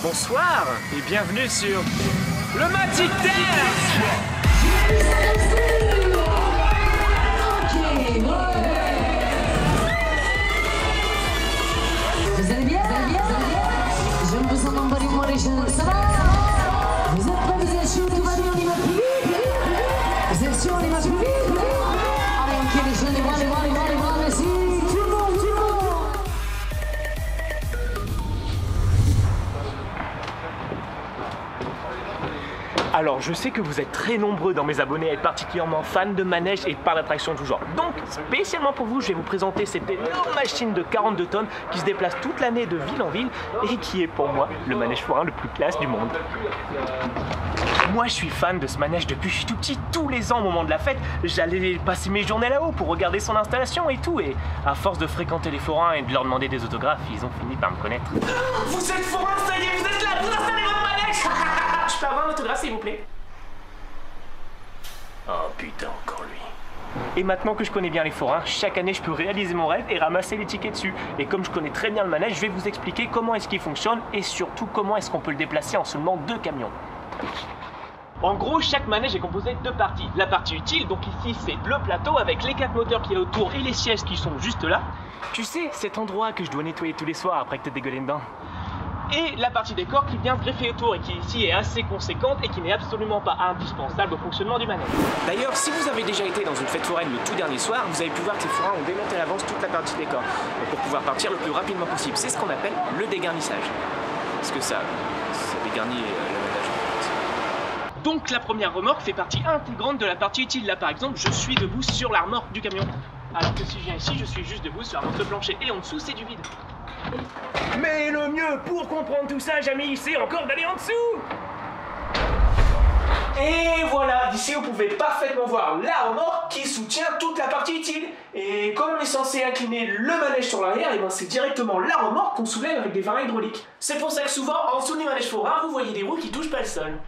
Bonsoir et bienvenue sur le Magic Dance. Vous allez bien? Je me sens en body motion. Ça va? Vous êtes prêts? Vous êtes chauds? Tout va bien? On y va plus vite? Vous êtes chauds? On y va plus vite? Allez, ok, les jeunes, les bras, merci. Tout le monde. Alors, je sais que vous êtes très nombreux dans mes abonnés à être particulièrement fans de manèges et de parcs d'attractions de tout genre. Donc, spécialement pour vous, je vais vous présenter cette énorme machine de 42 tonnes qui se déplace toute l'année de ville en ville et qui est pour moi le manège forain le plus classe du monde. Moi, je suis fan de ce manège depuis que je suis tout petit. Tous les ans, au moment de la fête, j'allais passer mes journées là-haut pour regarder son installation et tout. Et à force de fréquenter les forains et de leur demander des autographes, ils ont fini par me connaître. Vous êtes forain, ça y est, vous êtes là, vous installez votre manège. Je peux avoir un autographe, s'il vous plaît? Oh putain, encore lui. Et maintenant que je connais bien les forains, chaque année je peux réaliser mon rêve et ramasser les tickets dessus. Et comme je connais très bien le manège, je vais vous expliquer comment est-ce qu'il fonctionne et surtout comment est-ce qu'on peut le déplacer en seulement 2 camions. En gros, chaque manège est composé de 2 parties. La partie utile, donc ici c'est le plateau avec les 4 moteurs qu'il y a autour et les sièges qui sont juste là. Tu sais, cet endroit que je dois nettoyer tous les soirs après que t'aies dégueulé dedans. Et la partie décor qui vient se greffer autour et qui ici est assez conséquente et qui n'est absolument pas indispensable au fonctionnement du manège. D'ailleurs, si vous avez déjà été dans une fête foraine le tout dernier soir, vous avez pu voir que les forains ont démonté à l'avance toute la partie décor pour pouvoir partir le plus rapidement possible. C'est ce qu'on appelle le dégarnissage. Parce que ça dégarnit l'aménagement. Donc la première remorque fait partie intégrante de la partie utile. Là par exemple, je suis debout sur la remorque du camion. Alors que si je viens ici, je suis juste debout sur un morceau de plancher et en dessous c'est du vide. Mais le mieux pour comprendre tout ça, Jamy, c'est encore d'aller en dessous. Et voilà, d'ici vous pouvez parfaitement voir la remorque qui soutient toute la partie utile. Et comme on est censé incliner le manège sur l'arrière, et ben c'est directement la remorque qu'on soulève avec des freins hydrauliques. C'est pour ça que souvent, en dessous du manège forain, vous voyez des roues qui touchent pas le sol.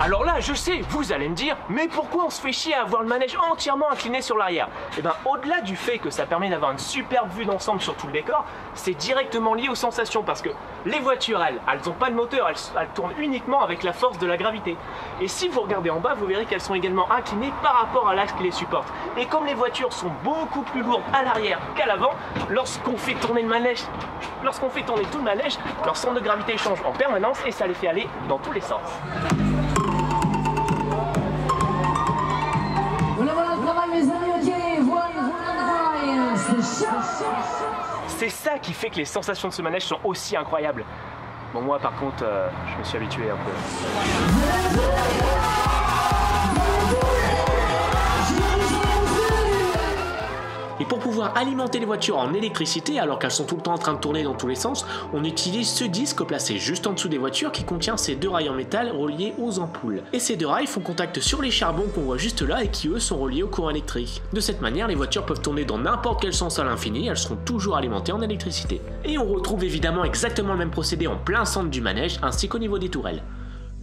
Alors là, je sais, vous allez me dire, mais pourquoi on se fait chier à avoir le manège entièrement incliné sur l'arrière? Eh bien, au-delà du fait que ça permet d'avoir une superbe vue d'ensemble sur tout le décor, c'est directement lié aux sensations parce que les voitures, elles n'ont pas de moteur, elles tournent uniquement avec la force de la gravité. Et si vous regardez en bas, vous verrez qu'elles sont également inclinées par rapport à l'axe qui les supporte. Et comme les voitures sont beaucoup plus lourdes à l'arrière qu'à l'avant, lorsqu'on fait tourner le manège, lorsqu'on fait tourner tout le manège, leur centre de gravité change en permanence et ça les fait aller dans tous les sens. C'est ça qui fait que les sensations de ce manège sont aussi incroyables. Bon, moi par contre, je me suis habitué un peu. Et pour pouvoir alimenter les voitures en électricité alors qu'elles sont tout le temps en train de tourner dans tous les sens, on utilise ce disque placé juste en dessous des voitures qui contient ces 2 rails en métal reliés aux ampoules. Et ces 2 rails font contact sur les charbons qu'on voit juste là et qui eux sont reliés au courant électrique. De cette manière, les voitures peuvent tourner dans n'importe quel sens à l'infini, elles seront toujours alimentées en électricité. Et on retrouve évidemment exactement le même procédé en plein centre du manège ainsi qu'au niveau des tourelles.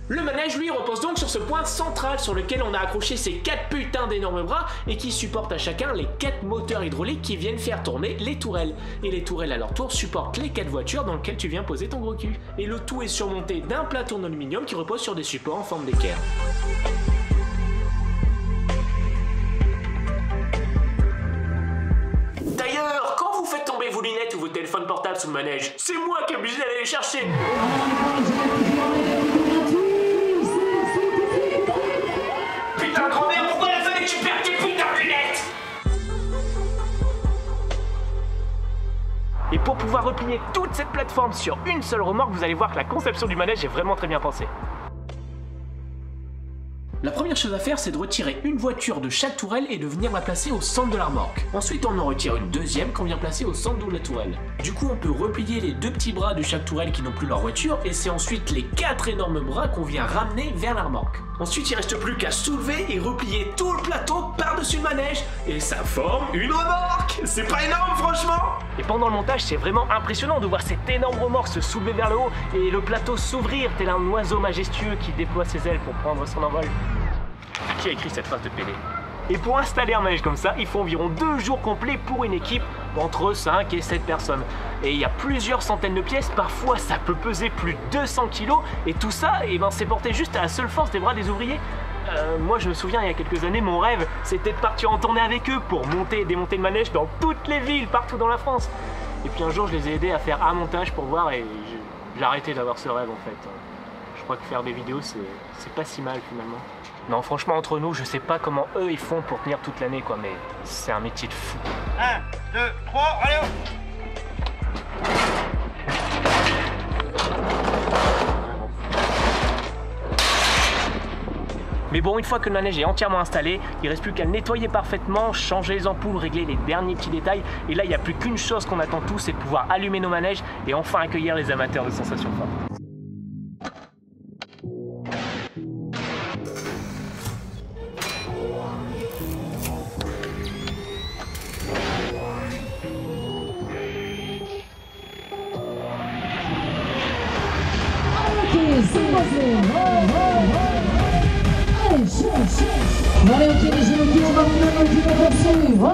Le manège, lui, repose donc sur ce point central sur lequel on a accroché ces 4 putains d'énormes bras et qui supportent à chacun les 4 moteurs hydrauliques qui viennent faire tourner les tourelles. Et les tourelles à leur tour supportent les 4 voitures dans lesquelles tu viens poser ton gros cul. Et le tout est surmonté d'un plateau en aluminium qui repose sur des supports en forme d'équerre. D'ailleurs, quand vous faites tomber vos lunettes ou vos téléphones portables sous le manège, c'est moi qui ai obligé d'aller les chercher. Et pour pouvoir replier toute cette plateforme sur une seule remorque, vous allez voir que la conception du manège est vraiment très bien pensée. La première chose à faire, c'est de retirer une voiture de chaque tourelle et de venir la placer au centre de la remorque. Ensuite, on en retire une deuxième qu'on vient placer au centre de la tourelle. Du coup, on peut replier les 2 petits bras de chaque tourelle qui n'ont plus leur voiture et c'est ensuite les 4 énormes bras qu'on vient ramener vers la remorque. Ensuite, il reste plus qu'à soulever et replier tout le plateau par-dessus le manège et ça forme une remorque. C'est pas énorme, franchement. Et pendant le montage, c'est vraiment impressionnant de voir cette énorme remorque se soulever vers le haut et le plateau s'ouvrir tel un oiseau majestueux qui déploie ses ailes pour prendre son envol. Qui a écrit cette phrase de PD? Et pour installer un manège comme ça, il faut environ 2 jours complets pour une équipe entre 5 et 7 personnes. Et il y a plusieurs centaines de pièces, parfois ça peut peser plus de 200 kilos, et tout ça, et ben, c'est porté juste à la seule force des bras des ouvriers. Moi je me souviens il y a quelques années, mon rêve c'était de partir en tournée avec eux pour monter et démonter le manège dans toutes les villes, partout dans la France. Et puis un jour je les ai aidés à faire un montage pour voir et j'ai arrêté d'avoir ce rêve en fait. Je crois que faire des vidéos c'est pas si mal finalement. Non franchement entre nous je sais pas comment eux ils font pour tenir toute l'année quoi, mais c'est un métier de fou. 1, 2, 3, allez! Mais bon, une fois que le manège est entièrement installé, il ne reste plus qu'à le nettoyer parfaitement, changer les ampoules, régler les derniers petits détails. Et là, il n'y a plus qu'une chose qu'on attend tous, c'est de pouvoir allumer nos manèges et enfin accueillir les amateurs de sensations fortes. Allez, ok, les jeunes qui ont maintenant le petit peu dessus. C'est bon.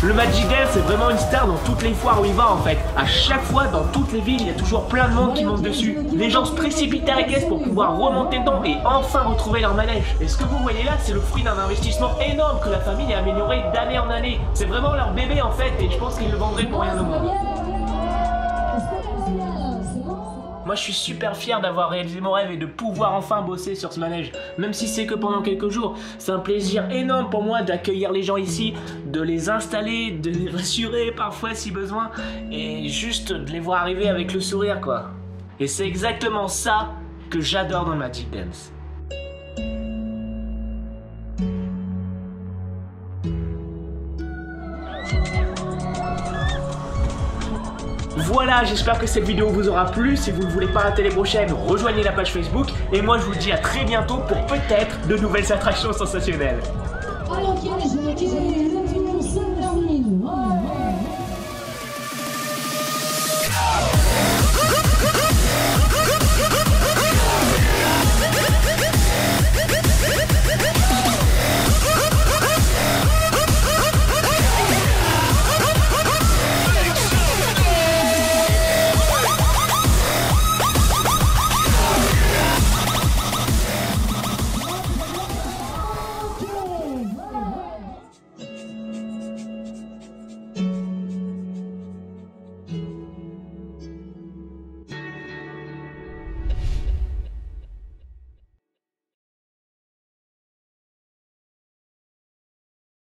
Le Magic Dance c'est vraiment une star dans toutes les foires où il va en fait. À chaque fois, dans toutes les villes, il y a toujours plein de monde qui monte dessus. Les gens se précipitent à la caisse pour pouvoir remonter dedans et enfin retrouver leur manège. Et ce que vous voyez là, c'est le fruit d'un investissement énorme que la famille a amélioré d'année en année. C'est vraiment leur bébé en fait et je pense qu'ils le vendraient pour rien au monde. Moi je suis super fier d'avoir réalisé mon rêve et de pouvoir enfin bosser sur ce manège. Même si c'est que pendant quelques jours, c'est un plaisir énorme pour moi d'accueillir les gens ici, de les installer, de les rassurer parfois si besoin, et juste de les voir arriver avec le sourire quoi. Et c'est exactement ça que j'adore dans le Magic Dance. Voilà, j'espère que cette vidéo vous aura plu. Si vous ne voulez pas rater les prochaines, rejoignez la page Facebook. Et moi, je vous dis à très bientôt pour peut-être de nouvelles attractions sensationnelles. Allez, ok, les jeunes,